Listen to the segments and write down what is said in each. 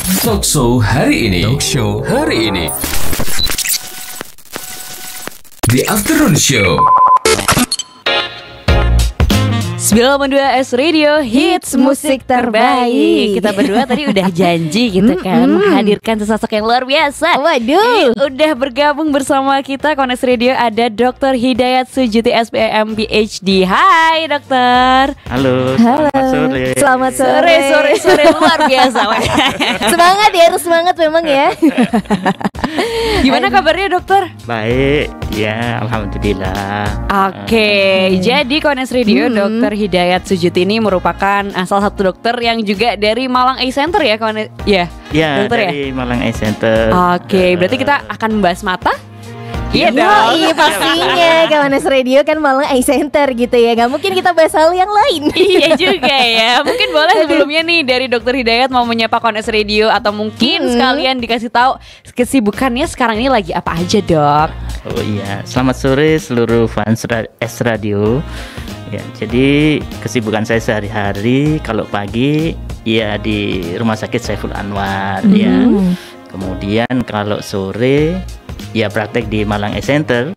Talk Show hari ini. The Afternoon Show. 92 S Radio Hits musik terbaik. Kita berdua tadi udah janji gitu kan menghadirkan sesosok yang luar biasa. Waduh. Udah bergabung bersama kita Kones Radio ada Dr. Hidayat Sujuti SPM PhD. Hai dokter. Halo. Selamat sore. Sore luar biasa. Semangat ya, harus semangat memang ya. Gimana kabarnya dokter? Baik, ya alhamdulillah. Oke, jadi Kones Radio Dr. Hidayat Sujuti ini merupakan salah satu dokter yang juga dari Malang Eye Center ya, Ya, dokter dari Malang Eye Center. Oke, berarti kita akan membahas mata? Iya Iya dong. pastinya Kawanes Radio kan Malang Eye Center gitu ya. Gak mungkin kita bahas hal yang lain. Iya juga ya. Mungkin boleh sebelumnya nih dari Dokter Hidayat mau menyapa Kones Radio atau mungkin sekalian dikasih tahu kesibukannya sekarang ini lagi apa aja, Dok? Oh iya, selamat sore seluruh fans S Radio. Ya, jadi kesibukan saya sehari-hari kalau pagi ya di Rumah Sakit Saiful Anwar ya. Kemudian kalau sore ya praktek di Malang Eye Center.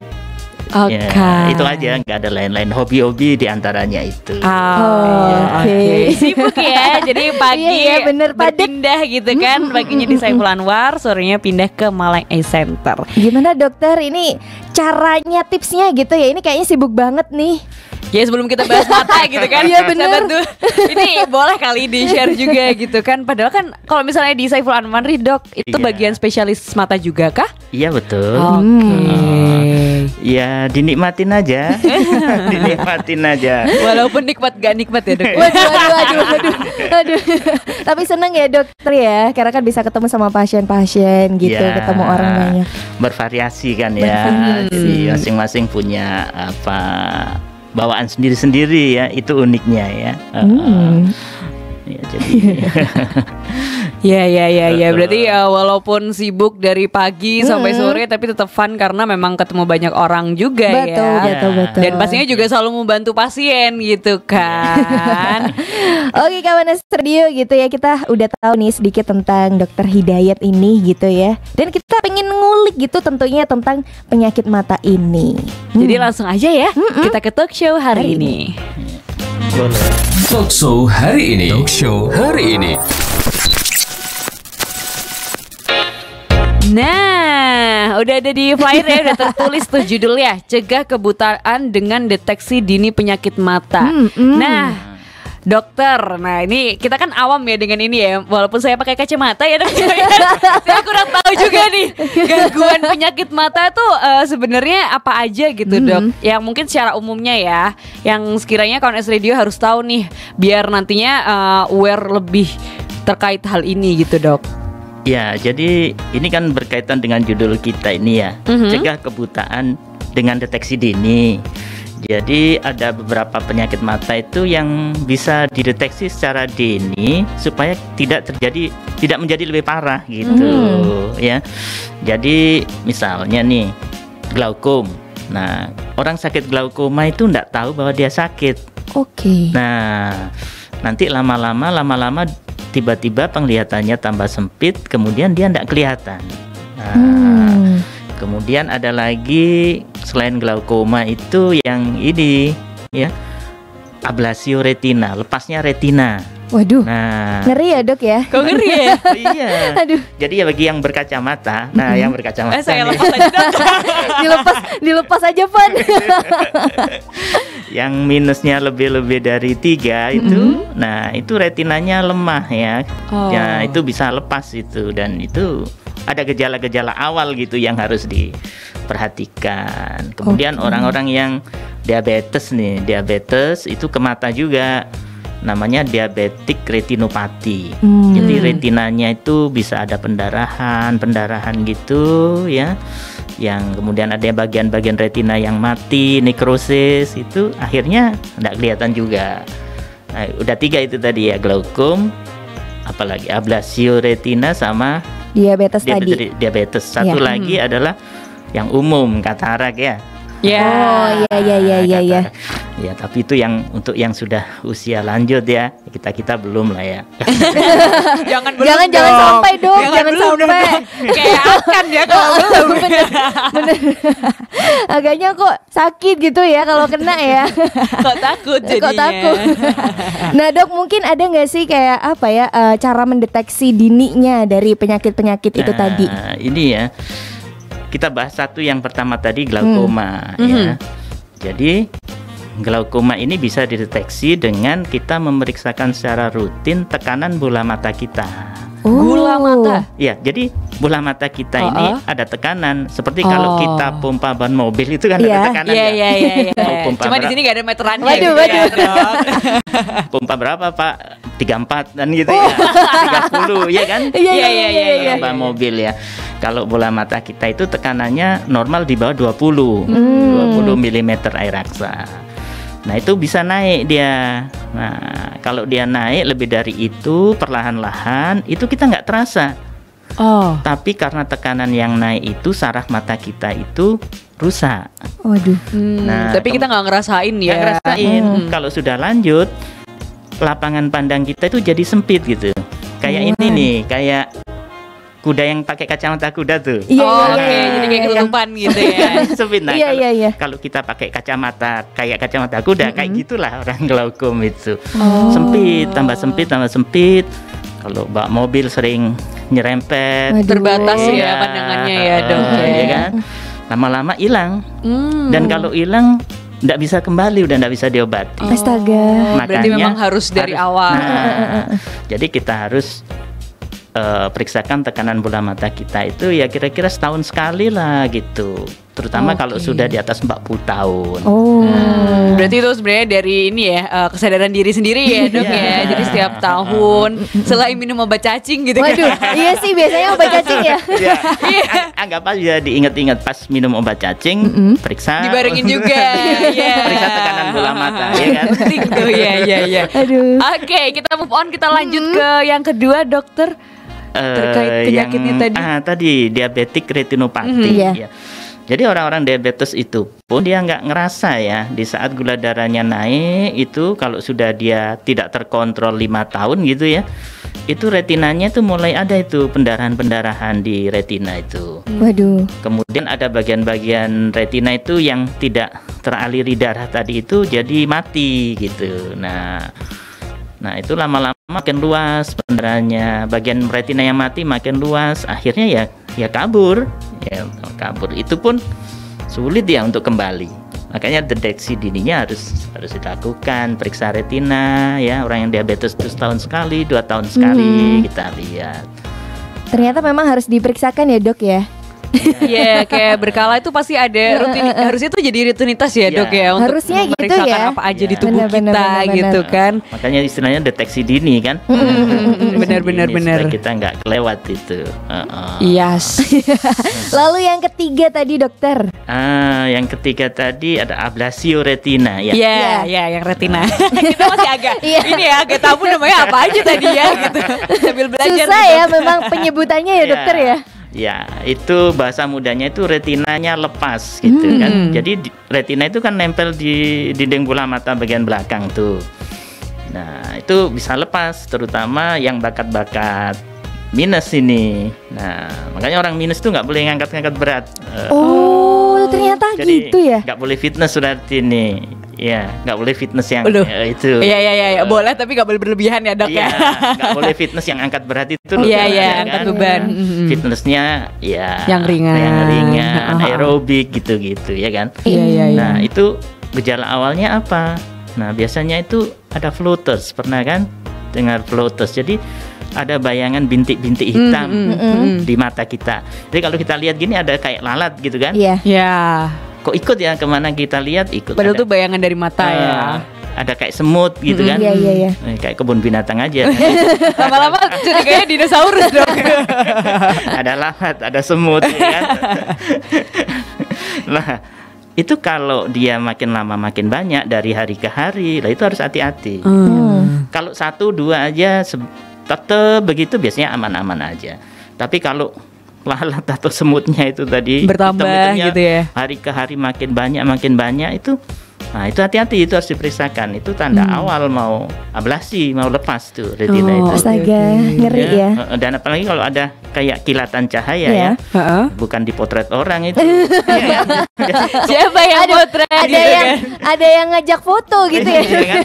Oke. Ya, itu aja, nggak ada lain-lain hobi-hobi diantaranya itu. Oke. Sibuk ya. Jadi pagi Iya, bener, padet. berpindah gitu kan. Paginya di Saiful Anwar, sorenya pindah ke Malang Eye Center. Gimana dokter, ini caranya, tipsnya gitu ya. Ini kayaknya sibuk banget nih. Ya sebelum kita bahas mata gitu kan. Iya, bener. Sahabat tuh, ini boleh kali di-share juga gitu kan. Padahal kan kalau misalnya di Saiful Anwar nih, Dok, itu Iya. bagian spesialis mata juga kah? Iya betul. Ya dinikmatin aja. Dinikmatin aja. Walaupun nikmat gak nikmat ya, Dok. Waduh. Tapi seneng ya dokter ya, karena kan bisa ketemu sama pasien-pasien gitu, Ya, ketemu orang banyak. bervariasi kan ya. Jadi masing-masing punya apa bawaan sendiri-sendiri ya, itu uniknya ya. Ya jadi Ya. Berarti walaupun sibuk dari pagi sampai sore, tapi tetap fun karena memang ketemu banyak orang juga Betul. Dan pastinya juga selalu membantu pasien gitu kan. Oke Kawanes Radio gitu ya, kita udah tahu nih sedikit tentang Dokter Hidayat ini gitu ya. Dan kita pengen ngulik gitu tentunya tentang penyakit mata ini. Jadi langsung aja ya kita ke talk show hari ini. boleh. Talk Show hari ini. Nah, udah ada di flyer ya, udah tertulis tuh judulnya, cegah kebutaan dengan deteksi dini penyakit mata. Nah, dokter, nah ini kita kan awam ya dengan ini ya, walaupun saya pakai kacamata ya dokter. Saya kurang tahu juga nih gangguan penyakit mata tuh sebenarnya apa aja gitu dok. Yang mungkin secara umumnya ya, yang sekiranya Kones Radio harus tahu nih, biar nantinya aware lebih terkait hal ini gitu dok. Ya, jadi ini kan berkaitan dengan judul kita ini ya, cegah kebutaan dengan deteksi dini. Jadi ada beberapa penyakit mata itu yang bisa dideteksi secara dini supaya tidak menjadi lebih parah gitu ya. Jadi misalnya nih glaukom. Nah, orang sakit glaukoma itu enggak tahu bahwa dia sakit. Oke. Nah, nanti lama-lama tiba-tiba penglihatannya tambah sempit, kemudian dia tidak kelihatan. Nah, kemudian ada lagi selain glaukoma itu yang ini ya, ablasio retina, lepasnya retina. Waduh, Nah, ngeri ya dok ya. Kok ngeri ya? iya. Aduh, Jadi ya bagi yang berkacamata, nah yang berkacamata Saya nih, lepas aja dok. dilepas aja Pan. yang minusnya lebih dari 3 itu, nah itu retinanya lemah ya. Oh. Ya itu bisa lepas itu, dan itu ada gejala-gejala awal gitu yang harus diperhatikan. Kemudian orang-orang yang diabetes itu ke mata juga, namanya diabetik retinopati. Jadi retinanya itu bisa ada pendarahan gitu ya, yang kemudian ada bagian-bagian retina yang mati, nekrosis, itu akhirnya tidak kelihatan juga. Nah, udah 3 itu tadi ya, glaukom, apalagi ablasio retina sama Diabetes tadi. diabetes. Satu Ya. lagi adalah yang umum, katarak ya. Ya. Oh iya. Katarak. Ya, tapi itu yang untuk yang sudah usia lanjut ya. Kita belum lah ya. Jangan Jangan sampai dong, jangan sampai. Kayak akan ya kalau belum. Bener. Agaknya kok sakit gitu ya kalau kena ya. Kok takut jadinya. Kok takut. Nah dok, mungkin ada nggak sih kayak apa ya cara mendeteksi dininya dari penyakit-penyakit itu tadi? Ini ya, kita bahas satu yang pertama tadi, glaukoma ya. Jadi glaukoma ini bisa dideteksi dengan kita memeriksakan secara rutin tekanan bola mata kita. Gula mata. Ya, jadi bola mata kita ini ada tekanan. Seperti kalau kita pompa ban mobil itu kan ada tekanan ya. Iya. Mau pompa Cuma di sini nggak ada meterannya. Waduh, gitu ya, Dok. pompa berapa Pak? 34 dan gitu ya. 30 ya kan? Iya. Ban mobil ya. Kalau bola mata kita itu tekanannya normal di bawah 20 mm air aksa. Nah itu bisa naik dia. Nah kalau dia naik lebih dari itu perlahan-lahan itu kita nggak terasa. Tapi karena tekanan yang naik itu saraf mata kita itu rusak. Waduh. Nah, Tapi kita nggak ngerasain ya. Nggak ngerasain. Kalau sudah lanjut lapangan pandang kita itu jadi sempit gitu. Kayak ini nih, kayak kuda yang pakai kacamata kuda tuh. Iya. Jadi kayak ketutupan gitu ya. Sempit. Nah, Iya. kalau kita pakai kacamata kayak kacamata kuda, kayak gitulah orang glaukom itu. Sempit, tambah sempit. Kalau bawa mobil sering nyerempet. Terbatas ya pandangannya ya, Dok. Ya kan? Lama-lama hilang. Dan kalau hilang nggak bisa kembali, udah nggak bisa diobati. Astaga. Berarti memang harus dari awal. Jadi kita harus periksakan tekanan bola mata kita itu ya kira-kira setahun sekali lah gitu. Terutama kalau sudah di atas 40 tahun. Berarti itu sebenarnya dari ini ya kesadaran diri sendiri ya, Dok ya. Jadi setiap tahun selain minum obat cacing gitu kan. Waduh, iya sih biasanya obat cacing ya. Anggap aja diingat-ingat pas minum obat cacing, periksa. Dibarengin juga. Periksa tekanan bola mata ya kan. Penting tuh ya. Aduh. Oke, kita move on, kita lanjut ke yang kedua, Dokter. Terkait penyakitnya tadi. Tadi diabetik retinopati ya. Jadi orang-orang diabetes itu pun dia nggak ngerasa ya di saat gula darahnya naik itu kalau sudah dia tidak terkontrol 5 tahun gitu ya, itu retinanya tuh mulai ada itu pendarahan-pendarahan di retina itu. Waduh. Kemudian ada bagian-bagian retina itu yang tidak teraliri darah tadi itu jadi mati gitu. Nah itu lama-lama makin luas pendarahannya, bagian retina yang mati makin luas, akhirnya ya kabur. Itu pun sulit ya untuk kembali. Makanya deteksi dininya harus dilakukan, periksa retina ya, orang yang diabetes itu setahun sekali, 2 tahun sekali kita lihat. Ternyata memang harus diperiksakan ya dok ya. Iya, kayak berkala itu pasti ada harusnya itu jadi rutinitas ya, Dok ya, untuk harusnya gitu memeriksakan ya. apa aja di tubuh kita gitu kan. Makanya istilahnya deteksi dini kan. Benar. Supaya kita nggak kelewat itu. Yes. Lalu yang ketiga tadi dokter. Yang ketiga tadi ada ablasio retina ya. Iya, yang retina. Kita masih agak ini ya, agak tabu namanya apa aja tadi ya gitu. Sambil belajar. Susah ya memang penyebutannya ya dokter ya. Ya, itu bahasa mudanya itu retinanya lepas gitu kan. Jadi retina itu kan nempel di dinding bola mata bagian belakang tuh. Nah, itu bisa lepas terutama yang bakat-bakat minus ini. Nah, makanya orang minus tuh nggak boleh ngangkat-ngangkat berat. Ternyata jadi gitu ya. Nggak boleh fitness berarti nih. Ya, nggak boleh fitness yang itu. Iya, boleh tapi nggak boleh berlebihan ya, Dok ya. Nggak boleh fitness yang angkat berat itu. Iya, angkat beban. Fitnessnya ya yang ringan, aerobik gitu-gitu ya kan. Iya. Nah, itu gejala awalnya apa? Nah, biasanya itu ada floaters, pernah kan dengar floaters? Jadi ada bayangan bintik-bintik hitam di mata kita. Jadi kalau kita lihat gini ada kayak lalat gitu kan? Iya. Kok ikut ya kemana kita lihat ikut. Padahal tuh bayangan dari mata ya. Ada kayak semut gitu kan? Iya. Kayak kebun binatang aja. Lama-lama jadi kayak dinosaurus dong. Ada lalat, ada semut ya kan? Nah, itu kalau dia makin lama makin banyak dari hari ke hari, lah itu harus hati-hati. Kalau 1, 2 aja tetap begitu biasanya aman-aman aja. Tapi kalau lalat atau semutnya itu tadi bertambah gitu ya, hari ke hari makin banyak itu Nah itu hati-hati, itu harus diperiksakan. Itu tanda awal mau ablasi, mau lepas tuh retina itu. Astaga, ngeri ya. Dan apalagi kalau ada kayak kilatan cahaya Iya. ya, bukan dipotret orang itu. Iya, Siapa yang potret? Ada yang ngajak foto gitu ya. Iya kan?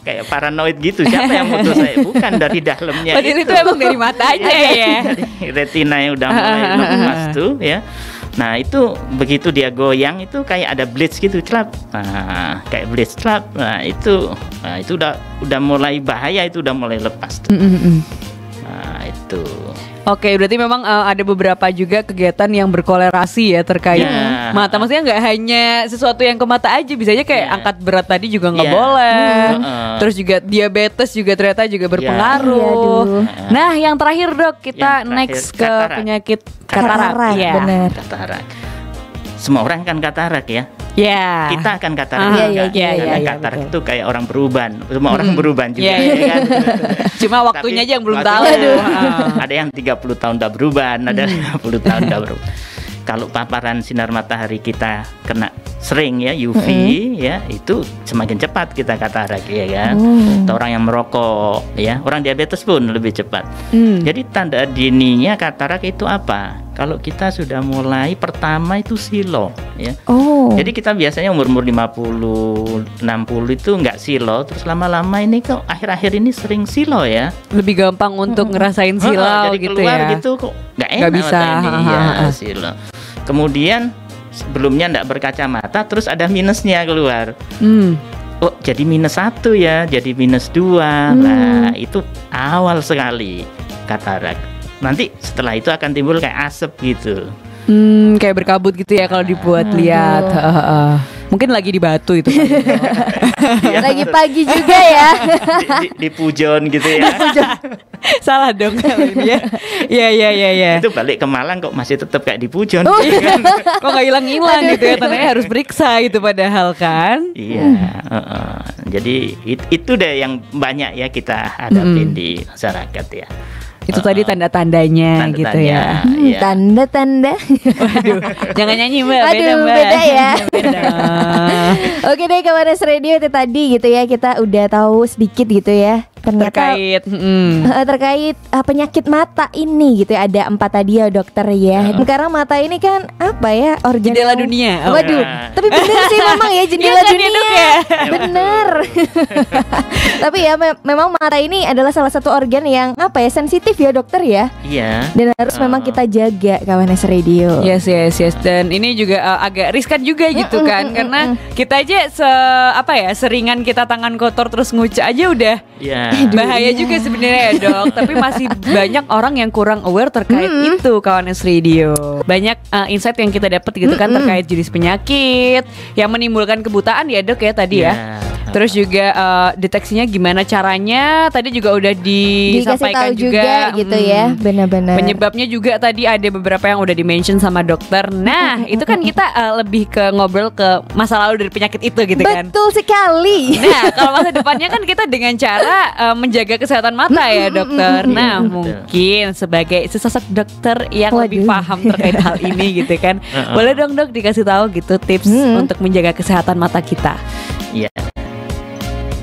Kayak paranoid gitu. Siapa yang foto saya? Bukan dari dalamnya. Padahal itu emang dari matanya ya. Retina yang udah mulai lepas tuh ya. Nah itu begitu dia goyang itu kayak ada blitz gitu, celap. Nah kayak blitz celap. Nah itu udah mulai bahaya, itu udah mulai lepas tuh. Nah itu. Oke, berarti memang ada beberapa juga kegiatan yang berkolerasi ya terkait Ya. mata. Maksudnya nggak hanya sesuatu yang ke mata aja, bisanya kayak Ya. angkat berat tadi juga nggak Ya. boleh. Heeh. Terus juga diabetes juga ternyata juga berpengaruh. Iya, aduh. Nah, yang terakhir Dok, kita Yang terakhir, next ke katarak. penyakit Katarak, katarak. Ya. benar. Katarak. Semua orang kan katarak ya. Ya. Kita akan katarak Ah, juga. iya, iya, Karena iya, katarak betul. itu kayak orang beruban. Semua orang beruban juga. Iya, iya. ya kan? Cuma waktunya Tapi aja yang belum tahu. waktunya, Ah. Ada yang 30 tahun udah beruban, ada 50 tahun udah berubah. Kalau paparan sinar matahari kita kena sering ya UV ya, itu semakin cepat kita katarak ya kan. Atau orang yang merokok ya, orang diabetes pun lebih cepat. Jadi tanda dininya katarak itu apa? Kalau kita sudah mulai pertama itu silo ya. Oh. Jadi kita biasanya umur 50, 60 itu nggak silo, terus lama-lama ini kok akhir-akhir ini sering silo ya. Lebih gampang untuk ngerasain silau Jadi gitu keluar ya. gitu kok nggak enak Nggak bisa. mata ini ya, silo. Kemudian sebelumnya nggak berkacamata, terus ada minusnya keluar. Oh jadi -1 ya, jadi -2. Nah itu awal sekali katarak. Nanti setelah itu akan timbul kayak asap gitu. Kayak berkabut gitu ya kalau dibuat lihat. Mungkin lagi di Batu itu. Lagi pagi juga ya. di Pujon gitu ya. Salah dong kalau ini ya. Iya. Itu balik ke Malang kok masih tetap kayak di Pujon. Kok nggak hilang-hilang gitu ya, tandanya harus periksa gitu padahal kan. Iya, jadi itu deh yang banyak ya kita hadapin di masyarakat ya. Itu tadi tanda-tandanya gitu ya. Iya. Tanda-tanda. Waduh, jangan nyanyi Mbak, beda Aduh, Mbak. beda ya. Beda. Oke deh, Kawanas Radio itu tadi gitu ya, kita udah tahu sedikit gitu ya. Ternyata Terkait terkait penyakit mata ini gitu ya, ada 4 tadi ya dokter ya. Karena mata ini kan apa ya, organ jendela yang- dunia. Waduh, Nah. tapi bener sih memang ya jendela Iya kan, dunia. ya, Dok, ya? Bener. Tapi ya memang mata ini adalah salah satu organ yang apa ya, sensitif ya dokter ya. Iya. Dan harus memang kita jaga Kawanas Radio. Yes. Dan ini juga agak riskan juga gitu kan, karena kita aja seringan kita tangan kotor terus ngucek aja udah Iya. bahaya juga sebenarnya ya Dok. Tapi masih banyak orang yang kurang aware terkait itu Kawanas Radio. Banyak insight yang kita dapat gitu kan terkait jenis penyakit yang menimbulkan kebutaan ya Dok ya tadi ya. Iya. Terus juga deteksinya gimana caranya, tadi juga udah Dikasih disampaikan tahu juga gitu ya, benar-benar. Penyebabnya juga tadi ada beberapa yang udah di-mention sama dokter. Nah, itu kan kita lebih ke ngobrol ke masa lalu dari penyakit itu gitu kan. Betul sekali. Nah, kalau masa depannya kan kita dengan cara menjaga kesehatan mata ya dokter. Nah, Betul. mungkin sebagai sesosok dokter yang lebih Waduh. paham terkait hal ini gitu kan. Boleh dong Dok dikasih tahu gitu tips untuk menjaga kesehatan mata kita. Iya.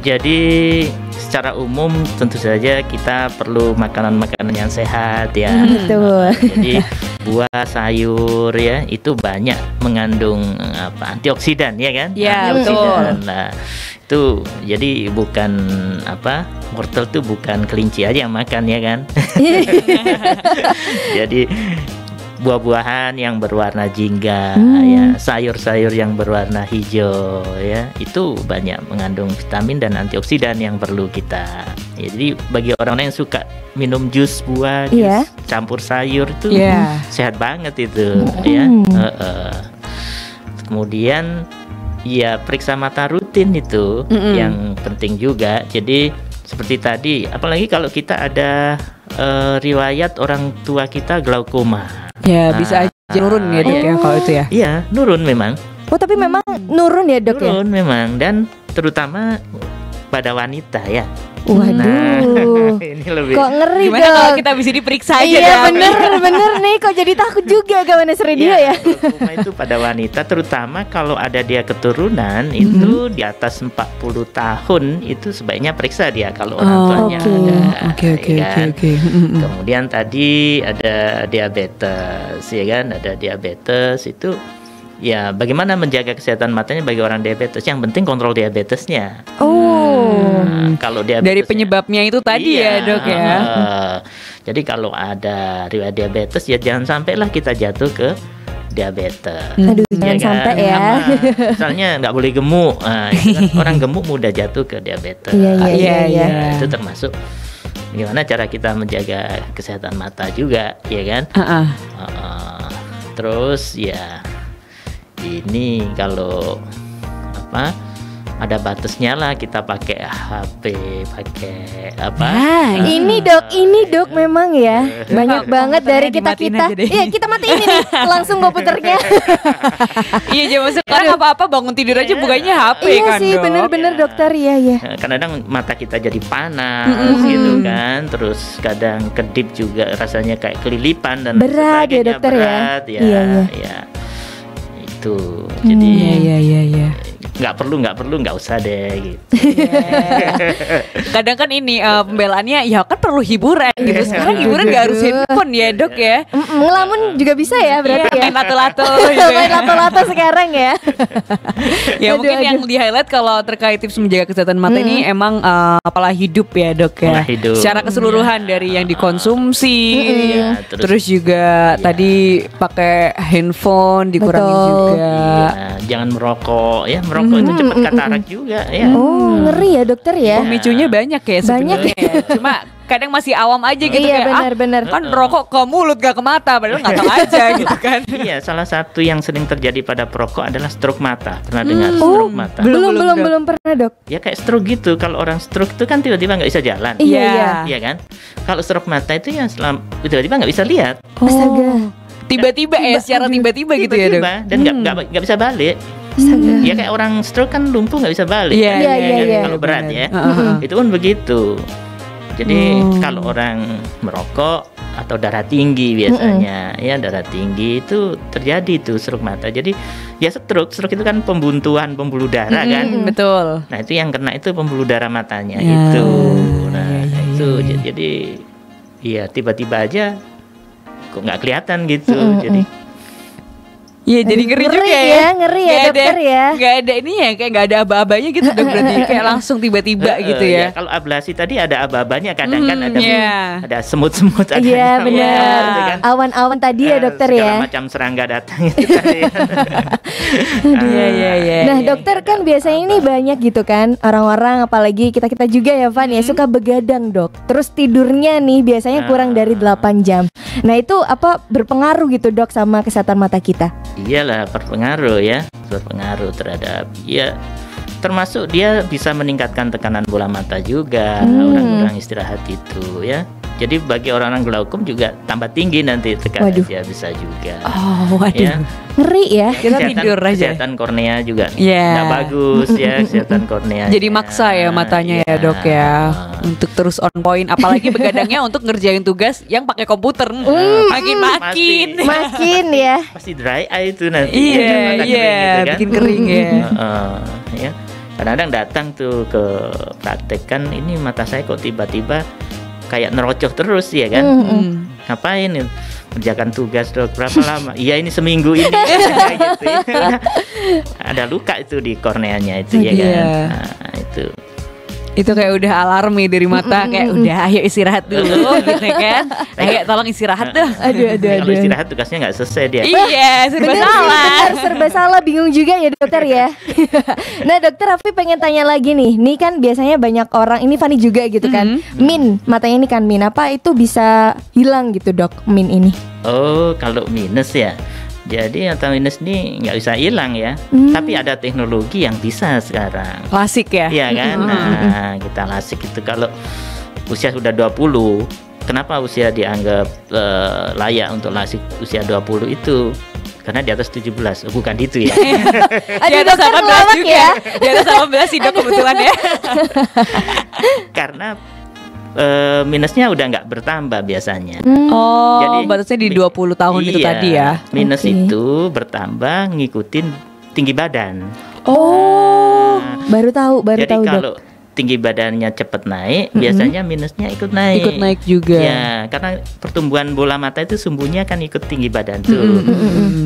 Jadi secara umum tentu saja kita perlu makanan-makanan yang sehat ya. Betul. Jadi buah, sayur ya itu banyak mengandung antioksidan ya kan? Ya, Antioksidan. Nah, itu jadi bukan wortel tuh bukan kelinci aja yang makan ya kan? Jadi buah-buahan yang berwarna jingga ya, sayur-sayur yang berwarna hijau ya, itu banyak mengandung vitamin dan antioksidan yang perlu kita. Ya, jadi bagi orang yang suka minum jus buah, jus Iya. campur sayur itu Iya. sehat banget itu ya. Kemudian ya periksa mata rutin itu yang penting juga. Jadi seperti tadi, apalagi kalau kita ada riwayat orang tua kita glaukoma. Ya, bisa aja nurun ya Dok ya kalau itu ya. Iya, nurun memang. Oh tapi memang nurun ya dok ya. Nurun memang, dan terutama pada wanita ya. Waduh. Ini lebih. Kok ngeri Gimana kalau dok? kita bisa diperiksa aja Iya dong? bener nih, kok jadi takut juga Gawanes Radio ya. Glaukoma itu pada wanita, terutama kalau ada dia keturunan itu di atas 40 tahun itu sebaiknya periksa dia kalau orang tuanya oke. ada. Oke. ya kan? Kemudian tadi ada diabetes, ya kan? Ada diabetes itu. Ya, bagaimana menjaga kesehatan matanya bagi orang diabetes? Yang penting kontrol diabetesnya. Nah, kalau diabetes Dari penyebabnya itu tadi ya dok ya. Jadi kalau ada riwayat diabetes ya jangan sampailah kita jatuh ke diabetes. Aduh Ya jangan kan? sampai ya. Nah, misalnya nggak boleh gemuk, nah, itu kan orang gemuk mudah jatuh ke diabetes. Iya. Itu termasuk gimana cara kita menjaga kesehatan mata juga, ya kan? Terus ya ini kalau apa ada batasnya lah, kita pakai HP, pakai apa? Ini dok memang ya banyak banget dari kita. dimatiin aja deh. Iya kita matiin ini langsung komputernya. Iya zaman sekarang apa-apa bangun tidur aja bukanya HP Iya kan sih dok. bener-bener dokter ya. Kadang-kadang mata kita jadi panas gitu kan, terus kadang kedip juga rasanya kayak kelilipan dan Berat ya, sebagainya. dokter ya? Berat, Iya. ya. Itu jadi Iya. nggak usah deh gitu. Kadang kan ini pembelaannya ya kan perlu hiburan gitu. Sekarang hiburan gak harus handphone ya dok ya. Ngelamun juga bisa ya berarti ya. Main lato-lato gitu ya. Main lato-lato sekarang ya. Ya mungkin yang di highlight kalau terkait tips menjaga kesehatan mata ini emang pola hidup ya dok ya. Pola hidup. Secara keseluruhan dari yang dikonsumsi, Ya, terus juga tadi pakai handphone dikurangin Betul. juga. Iya, jangan merokok ya, merokok itu cepat katarak juga ya. Oh ngeri ya dokter ya. Pemicunya banyak ya sebenarnya. Ya. Cuma kadang masih awam aja gitu Iya kayak benar. kan rokok ke mulut gak ke mata padahal nggak tahu aja gitu kan. Iya, salah satu yang sering terjadi pada perokok adalah stroke mata. Pernah dengar stroke mata? Belum pernah dok. Ya kayak stroke gitu. Kalau orang stroke itu kan tiba-tiba nggak bisa jalan. Iya. Iya kan? Kalau stroke mata itu yang tiba-tiba nggak bisa lihat. Astaga. Tiba-tiba ya secara tiba-tiba gitu ya dok. Tiba-tiba dan nggak bisa balik. Ya kayak orang stroke kan lumpuh nggak bisa balik. Iya, kan? iya. Kalau berat ya. Heeh. Itu pun begitu. Jadi kalau orang merokok atau darah tinggi biasanya, ya darah tinggi itu terjadi tuh stroke mata. Jadi ya stroke itu kan pembuntuan pembuluh darah kan. Betul. Nah itu yang kena itu pembuluh darah matanya Ya. itu. Nah itu jadi ya tiba-tiba aja kok nggak kelihatan gitu. Jadi Iya jadi ngeri juga Ngeri ya. ngeri ya Nggak dokter ya. Gak ada ini ya kayak gak ada aba-abanya gitu dok berarti kayak langsung tiba-tiba gitu ya. Kalau ablasi tadi ada aba-abanya, kadang kan iya. ada semut-semut, ada Iya nyamuk, benar. gitu kan. Awan-awan tadi ya dokter Segala ya. macam serangga datang itu tadi. Iya. Nah dokter kan biasanya ini banyak gitu kan orang-orang apalagi kita juga ya Van ya suka begadang dok. Terus tidurnya nih biasanya kurang dari 8 jam. Nah itu apa berpengaruh gitu dok sama kesehatan mata kita? Iyalah berpengaruh terhadap ya, termasuk dia bisa meningkatkan tekanan bola mata juga. Orang-orang istirahat itu ya. Jadi bagi orang-orang glaukom juga tambah tinggi nanti tekanannya bisa juga. Oh waduh. Ya. Ngeri ya. Kita tidur aja. Kesehatan kornea juga Iya. nggak bagus ya, kesehatan kornea. Jadi maksa ya matanya ya dok ya untuk terus on point. Apalagi begadangnya untuk ngerjain tugas yang pakai komputer. Makin-makin. Makin ya. Pasti dry eye itu nanti. Iya, Mata iya, kering gitu kan. bikin kering ya. Ya. Kadang-kadang datang tuh ke praktek kan, ini mata saya kok tiba-tiba kayak nerocoh terus ya kan. Ngapain nih? Kerjakan tugas dok, berapa lama? Iya ini seminggu ini. Kayak gitu ya. Ada luka itu di korneanya itu ya kan. Iya. Nah, itu. Itu kayak udah alarm nih dari mata kayak udah ayo istirahat dulu gitu kan. Ayo tolong istirahat dah. Aduh. Kalau istirahat tugasnya nggak selesai dia. Iya, serba Bener sih, salah. bener, serba salah, bingung juga ya dokter ya. Nah dokter Afi pengen tanya lagi nih. Nih kan biasanya banyak orang, ini Fani juga gitu kan. Min, matanya ini kan min, apa itu bisa hilang gitu dok, min ini? Oh, kalau minus ya. Jadi mata minus ini nggak bisa hilang ya. Tapi ada teknologi yang bisa sekarang. Klasik ya. Iya kan? Nah, kita lasik itu kalau usia sudah 20. Kenapa usia dianggap layak untuk lasik usia 20 itu? karena di atas 17. Oh, bukan itu ya. Di atas dokter 18 ngelawak juga. ya. Di atas 18 sih dok kebetulan ya. Karena minusnya udah nggak bertambah biasanya. Oh, Jadi, batasnya di 20 tahun itu Iya, tadi ya. Minus Oke. itu bertambah ngikutin tinggi badan. Oh, baru tahu Jadi dok. kalau tinggi badannya cepat naik, biasanya minusnya ikut naik. Ikut naik juga. Ya, karena pertumbuhan bola mata itu sumbunya kan ikut tinggi badan tuh.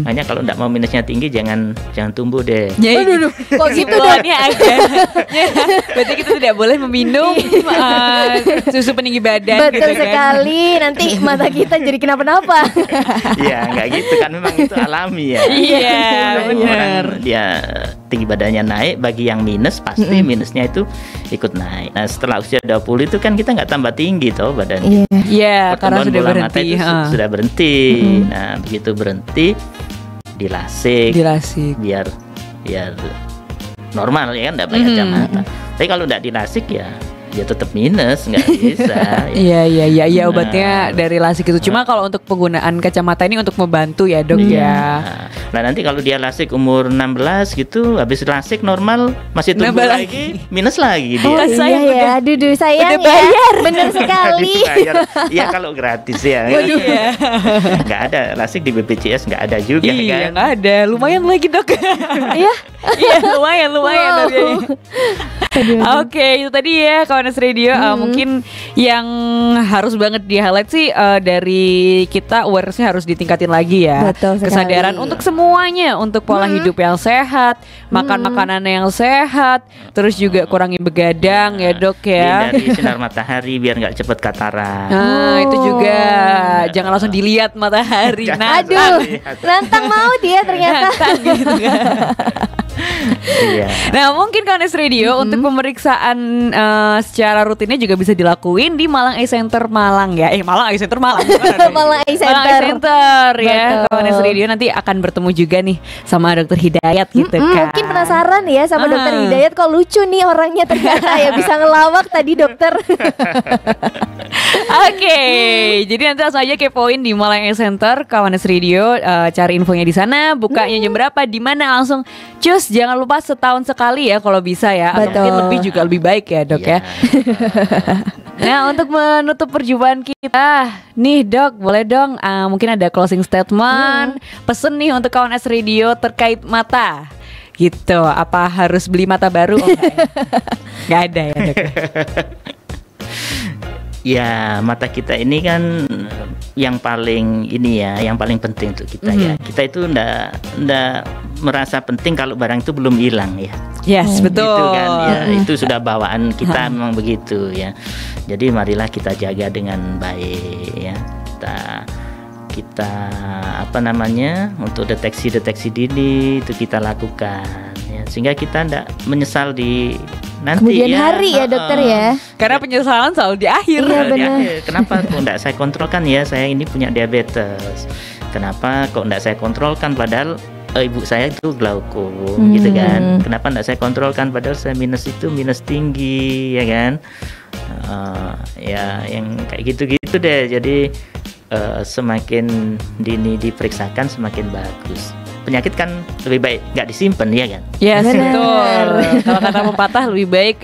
Hanya kalau nggak mau minusnya tinggi, jangan tumbuh deh. Ya, Aduh, kok gitu dok? kesimpulannya agak. Berarti kita tidak boleh meminum susu peninggi badan Betul gitu kan. sekali. Nanti mata kita jadi kenapa-napa. Iya, nggak gitu kan, memang itu alami ya. Iya, benar. Orang dia tinggi badannya naik, bagi yang minus pasti minusnya itu ikut naik. Nah, setelah usia 20 itu kan kita nggak tambah tinggi toh badannya. Iya. Iya, karena Pertumbuhan sudah bola mata berhenti. itu ha. sudah berhenti. Nah, begitu berhenti dilasik Dilasik. biar normal ya kan, nggak pakai kacamata. Tapi kalau nggak dilasik ya tetap minus, nggak bisa. Ya. Iya obatnya dari lasik itu. Cuma kalau untuk penggunaan kacamata ini untuk membantu ya dok ya. Nah, nanti kalau dia lasik umur 16 gitu, habis lasik normal masih tumbuh Nambah lagi, minus lagi dia. Oh sayang, iya ya, dudu sayang udah ya. bayar. Bener sekali. Dibayar. Iya kalau gratis ya. Waduh ya. Nggak ada lasik di BPJS, nggak ada juga Iya kan. nggak ada. Lumayan lagi dok. Iya. Iya lumayan Wow. harganya. Oke, itu tadi ya Kawanas Radio. Mungkin yang harus banget di highlight sih dari kita awareness-nya harus ditingkatin lagi ya. Betul sekali. Kesadaran untuk semuanya, untuk pola hidup yang sehat, makan makanan yang sehat, terus juga kurangi begadang ya dok ya. Hindari sinar matahari biar nggak cepet katarak. Nah itu juga jangan langsung dilihat matahari. Jangan. Aduh, nantang mau dia ternyata. gitu kan. Iya. Nah mungkin Kawanas Radio untuk pemeriksaan secara rutinnya juga bisa dilakuin di Malang Eye Center Malang ya. Malang Eye Center Malang. Malang Eye Center. Malang Eye Center ya. Betul. Kawanas Radio nanti akan bertemu juga nih sama Dokter Hidayat gitu kan. Mungkin penasaran ya sama dokter Hidayat, kok lucu nih orangnya ternyata ya, bisa ngelawak tadi dokter. Oke, jadi nanti langsung aja kepoin di Malang Eye Center Kawanas Radio, cari infonya di sana, bukanya jam berapa, di mana langsung cus. Jangan lupa setahun sekali ya kalau bisa ya, atau Betul. mungkin lebih juga lebih baik ya dok ya. Nah untuk menutup perjumpaan kita nih dok, boleh dong mungkin ada closing statement, pesen nih untuk Kawanas Radio terkait mata gitu. Apa harus beli mata baru? Oh, nggak ada ya dok. Ya, mata kita ini kan yang paling ini ya, yang paling penting untuk kita ya. Kita itu ndak merasa penting kalau barang itu belum hilang ya. Yes betul. Gitu kan ya, itu sudah bawaan kita memang begitu ya. Jadi marilah kita jaga dengan baik ya. Kita apa namanya, untuk deteksi dini itu kita lakukan ya, sehingga kita ndak menyesal di nanti Kemudian ya. hari ya dokter ya. Karena penyesalan selalu di akhir. Iya, Di benar. akhir, kenapa kok enggak saya kontrolkan ya, saya ini punya diabetes. Kenapa kok enggak saya kontrolkan padahal ibu saya itu glaukom gitu kan. Kenapa enggak saya kontrolkan padahal saya minus tinggi ya kan. Ya yang kayak gitu-gitu deh. Jadi semakin dini diperiksakan semakin bagus. Penyakit kan lebih baik nggak disimpan ya kan. Yes Benar. betul. Kalau kata pepatah lebih baik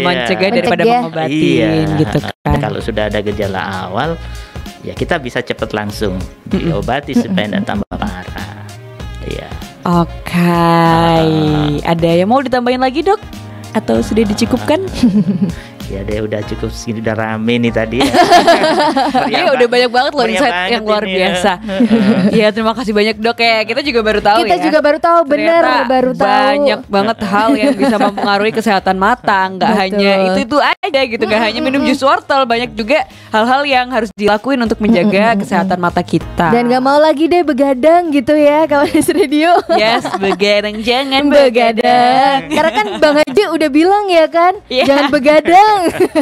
mencegah daripada Mencegah. mengobatin gitu kan. Kalau sudah ada gejala awal ya kita bisa cepat langsung diobati supaya tidak tambah parah. Iya. Oke. Ada yang mau ditambahin lagi dok? Atau sudah dicukupkan? Ya deh udah cukup segini, udah rame nih tadi ya. Iya udah banyak banget loh meriah insight banget yang luar ini ya. biasa. Iya terima kasih banyak dok ya. Kita juga baru tahu Kita ya. juga baru tahu, bener, Ternyata baru tahu. banyak banget hal yang bisa mempengaruhi kesehatan mata. Nggak Betul. hanya itu aja gitu. Nggak hanya minum jus wortel. Banyak juga hal-hal yang harus dilakuin untuk menjaga kesehatan mata kita. Dan gak mau lagi deh begadang gitu ya Kawanas Radio. Yes, begadang jangan Begadang. Karena kan Bang Haji udah bilang ya kan, Iya. jangan begadang seneng.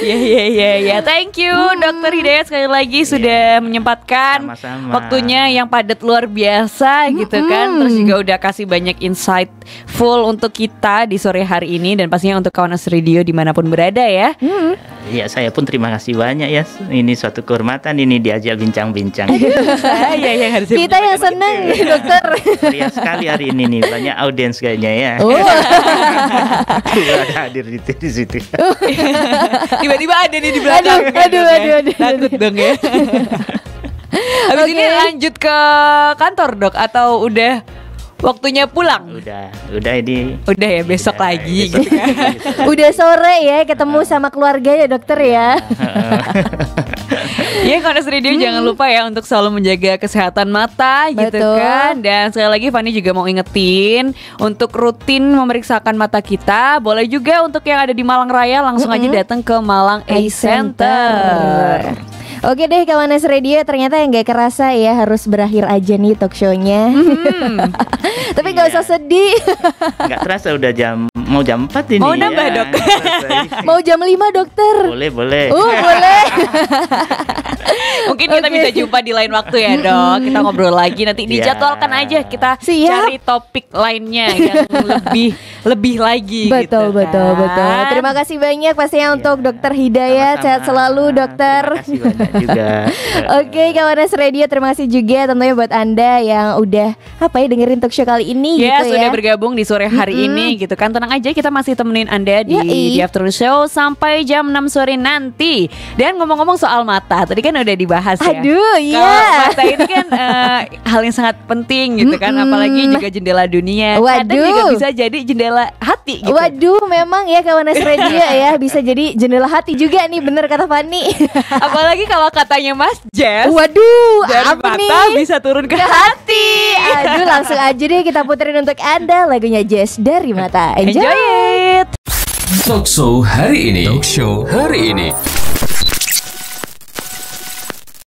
Ya. Thank you Dokter Hidayat sekali lagi sudah menyempatkan Sama-sama. waktunya yang padat luar biasa gitu kan. Terus juga udah kasih banyak insightful untuk kita di sore hari ini dan pastinya untuk kawan Radio dimanapun berada ya. Ya, saya pun terima kasih banyak ya. Ini suatu kehormatan ini diajak bincang-bincang. Saya yang harus Kita yang seneng dokter. Meriah sekali hari ini nih, banyak audiens kayaknya ya. Oh. Aku ada hadir di situ. tiba-tiba ada nih di belakang. Aduh. Takut dong ya. Habis ini lanjut ke kantor dok atau udah waktunya pulang? Udah ini. Udah ya besok Udah, lagi besok. gitu kan. Udah sore ya ketemu sama keluarga ya dokter ya. Ya Kones Radio jangan lupa ya untuk selalu menjaga kesehatan mata gitu Betul. kan. Dan sekali lagi Fanny juga mau ingetin untuk rutin memeriksakan mata kita. Boleh juga untuk yang ada di Malang Raya langsung aja datang ke Malang Eye Center. Oke deh kawan Radio, ternyata yang gak kerasa ya harus berakhir aja nih talk show-nya. Tapi gak usah sedih. Nggak terasa udah mau jam 4 ini. Mau nambah, Dok? Mau jam 5 dokter. Boleh. Boleh. Mungkin kita bisa jumpa di lain waktu ya dok. Kita ngobrol lagi nanti dijadwalkan aja kita Siap. cari topik lainnya yang lebih lagi. Betul. gitu kan. Terima kasih banyak pastinya untuk dokter Hidayat. Sama-sama. Sehat selalu dokter. Terima kasih banyak juga. Oke kawan Radio, terima kasih juga tentunya buat Anda yang udah dengerin talk show kali ini Ya gitu sudah ya. bergabung di sore hari ini gitu kan. Tenang aja kita masih temenin Anda di Yoi. Afternoon Show sampai jam 6 sore nanti. Dan ngomong-ngomong soal mata, tadi kan udah dibahas ya. Aduh, Kalau iya. mata ini kan hal yang sangat penting gitu kan. Apalagi juga jendela dunia. Kadang Waduh. juga bisa jadi jendela hati gitu. Waduh, memang ya kawan Radio ya bisa jadi jendela hati juga nih, bener kata Fanny. Apalagi kalau katanya Mas Jess, Waduh, dari apa mata nih? bisa turun ke hati. Aduh, langsung aja deh kita puterin untuk Anda lagunya Jess dari Mata. Enjoy. Enjoy it. Talkshow hari ini.